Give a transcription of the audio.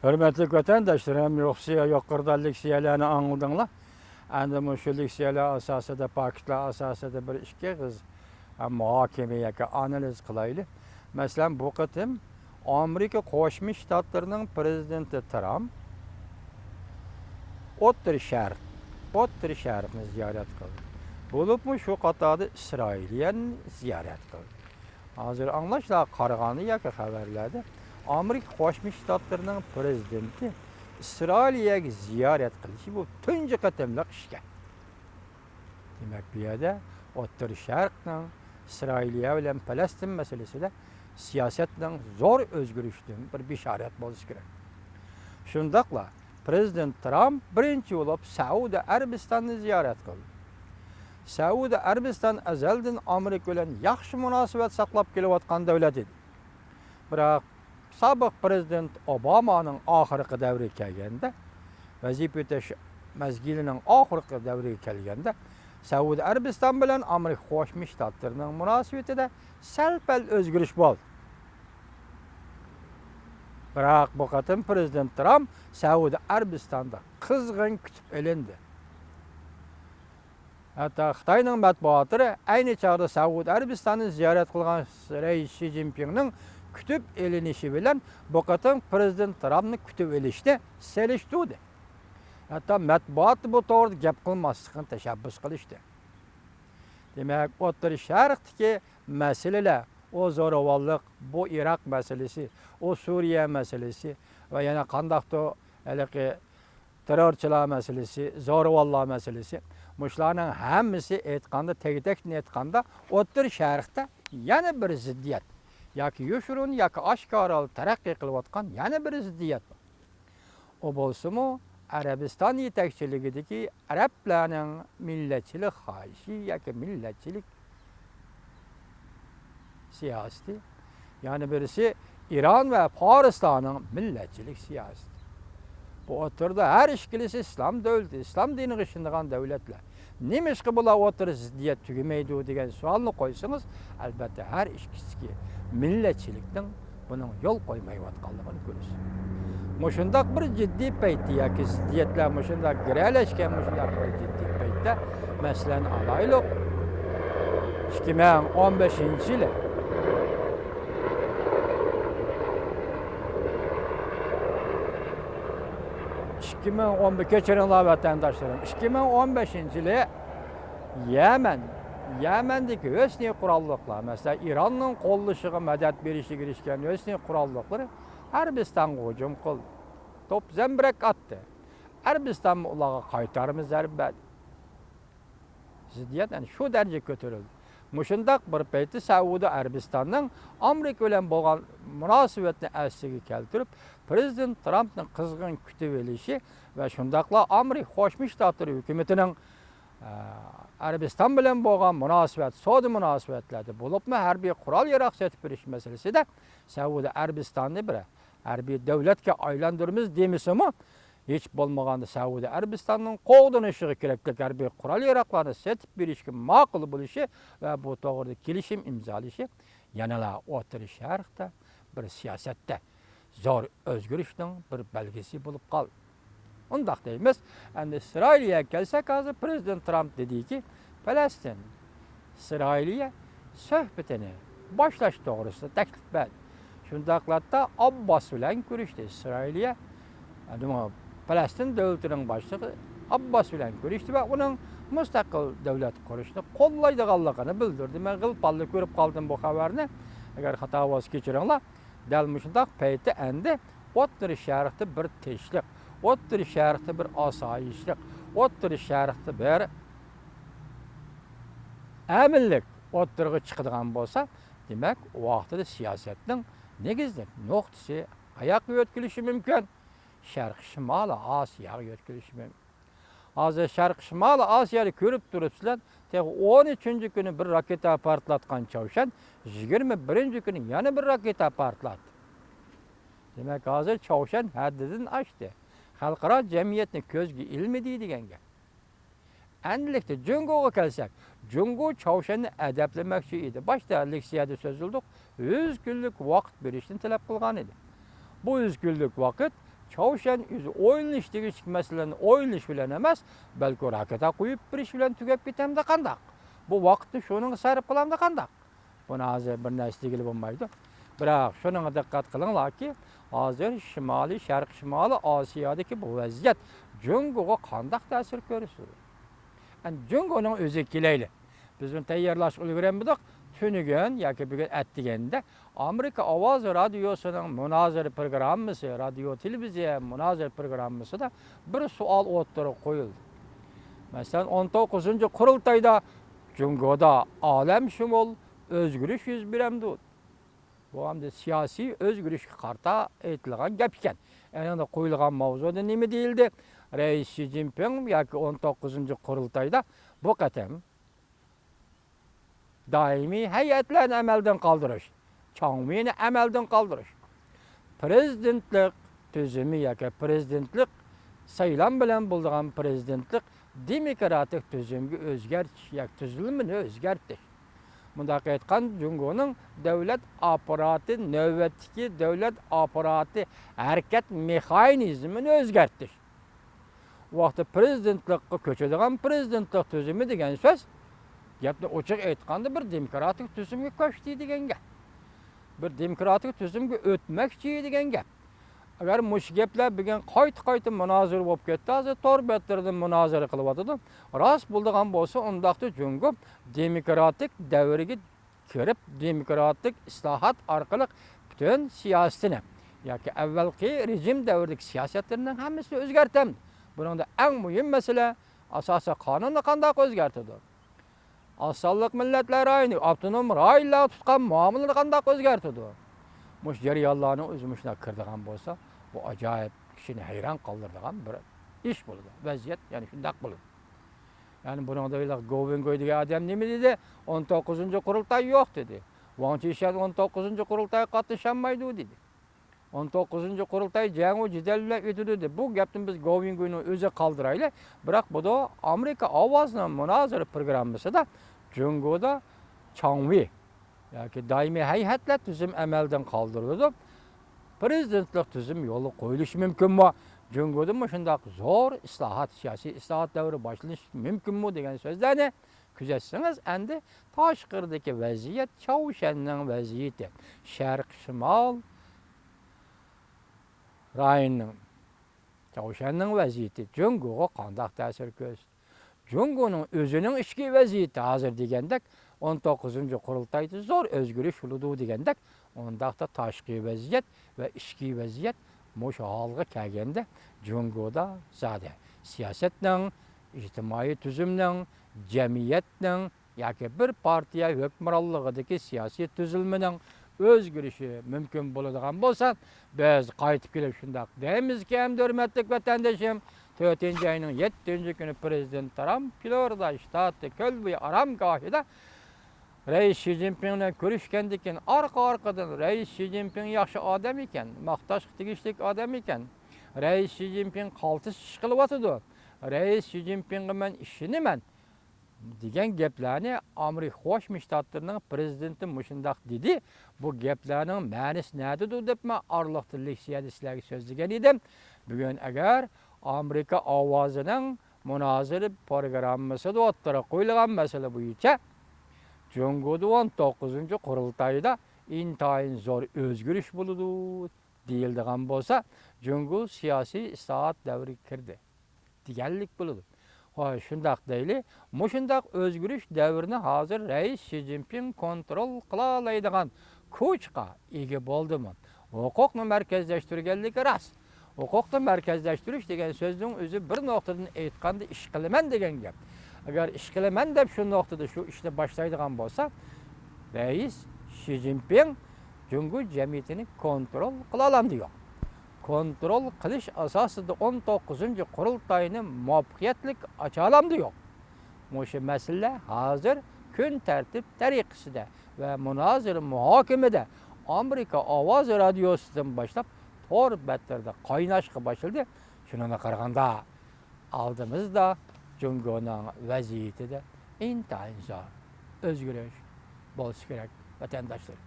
Hürmetli vatandaşlarım, Rusiya yuqorida leksiyalarni anladinglar. Endi shu leksiyalar asosida faktlar asosida bir ikki qiz muhokama yoki analiz qilaylik. Masalan, bu qatim Amerika Qo'shma Shtatlarining prezidenti Trump O'rta Sharqni ziyorat qildi. Bo'libmi shu qatorda Isroilni ziyorat qildi. Hozir anglashlar qaragani yoki xabarlarda Amerika Qo'shma Shtatlarining prezidenti Isroilga ziyorat qilishi bu tunji qatimliq ishga. Demak, bu yerda O'rta Sharqning Isroiliya bilan Falastin masalasida siyosatning zo'r o'zgarishdan bir bishorat bo'lishi kerak. Shundaqla Prezident Trump birinchi bo'lib Saudiya Arabistonni ziyorat qildi. Saudiya Arabiston azaldan Amerika bilan yaxshi munosabat saqlab kelayotgan davlat edi. Biroq sobiq prezident Obamaning oxirgi davriga kelganda, vazifa o'tash mazgilining oxirgi davriga kelganda, Saudiya Arabiston bilan Amerika Qo'shma Shtatlarining munosabatida sal-pal o'zgarish bo'ldi. Biroq bu qatim prezident Trump Saudiya Arabistonda qizg'in kutib olindi. Hatta Xitoyning matbuotlari ayni chog'da Saudiya Arabistonni ziyorat qilgan Rais Shi Jinpingning kutib olinishi bilan bu qatim prezident Trumpni kutib olishni selishtirdi. Hatta matbuot bu to'g'rida gap qilmaslikni tashabbus qilishdi. Demak, O'rta Sharqdagi masalalar, o zo'ravonlik, bu Iroq masalasi, o Suriya masalasi va yana qandaqdir haligi terrorchilar masalasi, zo'ravonlar masalasi, bularning hammasi aytganda, tegdekni aytganda, O'rta Sharqda yana bir ziddiyat yoki yoshirin yoki oshkora taraqqiy qilayotgan yana bir ziddiyat bor. O bo'lsa-mu Arabiston yetakchiligidagi arablarning millatchilik xohishi yoki millatchilik siyosati, yani birisi İran ve Pakistan'ın milletçilik siyaseti. Bu oturda her işkilisi İslam devleti, İslam dini kışındıgan devletler. Neymiş ki bula otur ziddiyet tügemeydi degen sualını koysanız, elbette her işkisi milletçilikten bunun yol koymayı vatkallıqını görürsün. Muşundak bir ciddi peytti ya ki ziddiyetler muşundak gireleşken muşundak bir ciddi peytte meselen alaylık 2015 yılı 2015 keçirinler vatandaşlarım. 2015 yılı Yemen'deki ösni kurallıklar, mesela İran'ın kollaşığı medet berişi girişken ösni kurallıkları Arabistan'a hücum kıldı. Top zembrek attı. Arabistan ulağa kaytarımız zerbet. Ziddiyet yani şu derece kötürüldü. Muşundaq bir peyti Saudiya Arabistan'ın Amerika bilen bolgan münasibetini əssiga keltirip, Prezident Trump'ın qızgın kütüp elişi ve şundaqla Amerika Qo'shma Shtatlari hükümetinin Arabistan bilen bolgan münasibet, savdo münasibetleri bolupmu harbiy qurol yaraq setip berish meselesida Saudiya Arabistan'ni bir harbiy devletke aylandırmız demisimi, hiç bolmaganda Saudiya Arabistan'ın qo'g'dinishi keraklik harbiy qurol yaraqlarni setip berishga ma'qul bo'lishi va bu to'g'rida kelishim imzolashi yanala O'rta Sharqda bir siyosatda zo'r o'zgarishning bir belgisi bo'lib qoldi. Undaq deymiz. Endi Isroilga kelsak, hozir prezident Trump dediki, Falastin Isroilga suhbatini boshlash to'g'risida taklif berdi. Shundaqlarda Abbos bilan ko'rishdi. Isroilga Falastin devletinin başlığı Abbas bilen görüştü ve onun müstakil devlet kuruşunu qo'llaydiganligini bildirdi. Men g'ilpalli ko'rib qoldim bu xabarni. Agar xato voz kechiringlar, dal mushundaq payti endi O'rta Sharqda bir tinchlik, O'rta Sharqda bir osoyishlik, O'rta Sharqda bir aminlik o'tirg'i chiqadigan bo'lsa, demak, u vaqtida siyosatning negizli nuqtasi qayoqqa o'tkilishi mumkin? Şarq Şimali Asiyaga yetkilishi mumkin. Hozir Sharq Şimali Asiyani ko'rib turibsizlar, 13-chi kuni bir raketa portlatgan Chavshan, 21-chi kuni yana bir raketa portlatdi. Demak, hozir Chavshan haddidan oshdi. Xalqaro jamiyatni ko'zga ilmidi degan gap. Endilikda Jungo'ga kelsak, Jungo Chavshanni adablamoqchi edi. Boshda leksiyada so'zildik, 100 kunlik vaqt berishni talab qilgan edi. Bu 100 kunlik vaqt Çavuşan özü oynayış degiç meseleni oynayış bilen emas, belki raketa koyup bir iş bilen tügep bitemde kandak. Bu vaqtni şonun sarf kılamda kandak. Buna hazır bir narsa degili bolmaydı. Biroq şununğa diqqat qilinglar ki, hazır Şimali, Şarq Şimali Asiyadaki bu vaziyet Cungo'ga qandaq ta'sir ko'rsatdi. Yani Cungo'nun özü keleyli. Biz bunu tayyorlash ulguramidik. Tünügen yoki bugun atdiganda Amerika Ovoz radiosuning munozara programmasi, radio televiziya munozara programmasida bir savol o'tirib qo'yildi. Masalan, 19-qurultayda Cungo'da olamshumul o'zgarish yuz beradi. Bu hamda siyosiy o'zgarishga qarta aytilgan gap ekan. Endi qo'yilgan mavzuda nima deyildi? Rais Xi Jinping yoki 19-qurultayda bu qatam daimiy hay'atlarni amaldan qoldirish, Changmeni amaldan qoldirish, prezidentlik tuzumi yoki prezidentlik saylan bilan bo'lgan prezidentlik demokratik tuzumga o'zgartish yoki tuzilmani o'zgartish. Mundaq aytgan Cungo'nun davlat aparatı, navbatdagi davlat aparatı harakat mexanizmini o'zgartish. Bu vaqtda prezidentlikka ko'chadigan prezidentlik tuzumi degan so'z gapni ochiq aytganda bir demokratik tuzumga ko'chdi degan gap. Bir demokratik tuzumga o'tmoqchi degan gap. Agar mush gaplar bugun qayta munozara bo'lib ketdi, hozir tor betlardan munozara qilyapti. Rost bo'lgan bo'lsa, undaqda Jungo demokratik davriga kirib, demokratik islohot orqali butun siyosatini yoki avvalgi rejim davridagi siyosatlarning hammasini o'zgartirdi. Buningda eng muhim masala asosan qonunni qanday o'zgartirdi. Asonliq millatlar rayoni, avtonom rayonlar tutgan muomalani qanday o'zgartirdi. Mush jarayonlarning o'zi shunday kirdigan bo'lsa, bu ajoyib kishini hayron qoldiradigan bir ish bo'ldi. Vaziyat ya'ni shunday bo'ldi. Ya'ni buningda o'ylab Govingoy degan odam nima dedi? 19-qurultay yo'q dedi. Wang Qishan 19-qurultayga qatnashamaydi dedi. 19-qurultay jangu jidal bilan o'tdi dedi. Bu gapni biz Govingoyni o'zi qoldirayli. Biroq bu da Amerika ovozining munozara programmasida Jungo'da Changwi yoki doimiy hay'atlar tuzum amaldan qoldirildi. Prezidentlik tuzum yo'li qo'yilishi mumkinmi? Jungo'da shunday zo'r islohot, siyosiy islohot davri boshlanishi mumkinmi degan so'zlarni kuzatsangiz, endi tashqiridagi vaziyat Chavushanning vaziyati, Sharq Shimol rayonining Chavushanning vaziyati Jungo'ga qanday ta'sir ko'rsatdi? Jungo'ning o'zining ichki vaziyati hozir degandak 19-qurultayda zo'r o'zgarish bo'ldi degandak, undaqda tashqi vaziyat va ichki vaziyat mush holga kelganda Jungo'da zada siyosatning, ijtimoiy tuzumning, jamiyatning yoki bir partiya hukmronligidagi siyosiy tuzilmaning o'zgarishi mumkin bo'ladigan bo'lsa, biz qaytib kelib shunday deymizki, hurmatli vatandoshim, 4-ayning 7-kuni prezident Trump Florida shtati Kolbi aramgohida Rais Xi Jinping bilan ko'rishgandan keyin orqa-orqadan Rais Xi Jinping yaxshi odam ekan, maqtash tegishli odam ekan. Rais Xi Jinping qaltis ish qilyapti. Rais Xi Jinpingga men ishonaman degan gaplarni Amerika Qo'shma Shtatlarining prezidenti mushundaq dedi. Bu gaplarning ma'nosi nimadir deb men orliqlik siyosatchilarga so'zlagan edim. Bugun agar Amerika ovozining munozara programmasida o'ttirib qo'yilgan masala bo'yicha Jungo'da 19-qurultayda intayin zo'r o'zgarish bo'ldi deyildigan bo'lsa, Jungo siyosiy islohot davriga kirdi deganlik bo'ladi. Hoy, shundaq deyli, mushundaq o'zgarish davrini hozir Rais Xi Jinping kontrol qila oladigan kuchga ega bo'ldimi? Huquqni markazlashtirganligi rost. Huquqni markazlashtirish degan so'zning o'zi bir nuqtadan aytganda ish qilaman degan gap. Agar ish qilaman deb shu nuqtada shu ishni boshlaydigan bo'lsa, Rais Xi Jinping Jungo jamiyatini kontrol qila oladi yo'q. Kontrol qilish asosida 19-qurultayni muvaffaqiyatli ocha oladi yo'q. Mushu masala hozir kun tartib tariqasida va munozara muhokamada Amerika ovoz radiosidan boshlab tor batlarda qaynashga boshladi. Shunga qaraganda oldimizda Jungo'ning vaziyatida intayin zo'r o'zgarish bo'lishi kerak vatandoshlar.